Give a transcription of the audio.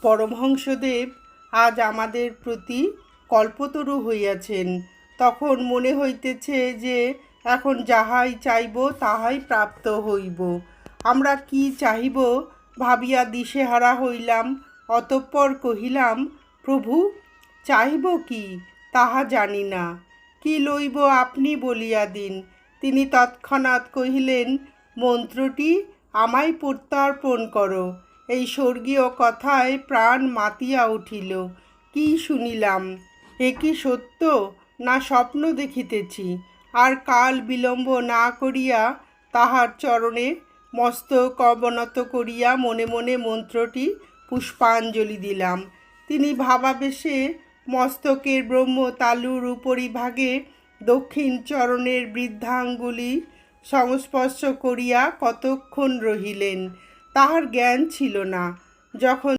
পরমহংসদেব আজ আমাদের প্রতি কল্পতরু হইয়াছেন। তখন মনে হইতেছে যে এখন যাহাই চাইব তাহাই প্রাপ্ত হইব। আমরা কি চাহিব ভাবিয়া দিশেহারা হইলাম। অতঃপর কহিলাম, প্রভু, চাহিব কি তাহা জানি না, কি লইব আপনি বলিয়া দিন। তিনি তৎক্ষণাৎ কহিলেন, মন্ত্রটি আমায় প্রত্যর্পণ করো। এই স্বর্গীয় কথায় প্রাণ মাতিয়া উঠিল। কি শুনিলাম, এ কি সত্য না স্বপ্ন দেখিতেছি? আর কাল বিলম্ব না করিয়া তাহার চরণে মস্তক অবনত করিয়া মনে মনে মন্ত্রটি পুষ্পাঞ্জলি দিলাম। তিনি ভাবাবেশে মস্তকের ব্রহ্মতালুর উপরিভাগে দক্ষিণ চরণের বৃদ্ধাঙ্গুলি সংস্পর্শ করিয়া কতক্ষণ রহিলেন। তাহার জ্ঞান ছিল না। যখন